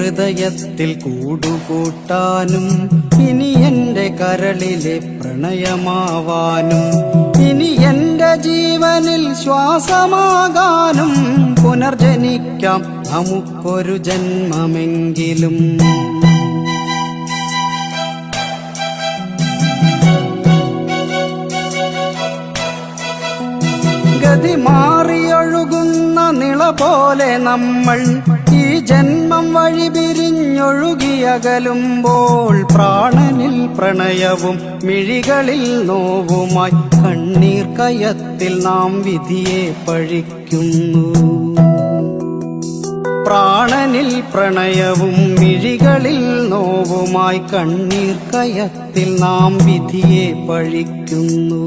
ഹൃദയത്തിൽ കൂടുകൂട്ടാനും ഇനി എന്റെ കരളിലെ പ്രണയമാവാനും ഇനി എന്റെ ജീവനിൽ ശ്വാസമാകാനും പുനർജനിക്കാം നമുക്കൊരു ജന്മമെങ്കിലും. ഗതി മാറിയൊഴുകുന്ന നിള പോലെ നമ്മൾ ഈ ജന്മം വഴി പിരിഞ്ഞൊഴുകിയകലുമ്പോൾ പ്രാണനിൽ പ്രണയവും മിഴികളിൽ നോവുമായി കണ്ണീർ കയത്തിൽ നാം വിധിയെ പഴിക്കുന്നു. പ്രാണനിൽ പ്രണയവും മിഴികളിൽ നോവുമായി കണ്ണീർ കയത്തിൽ നാം വിധിയെ പഴിക്കുന്നു.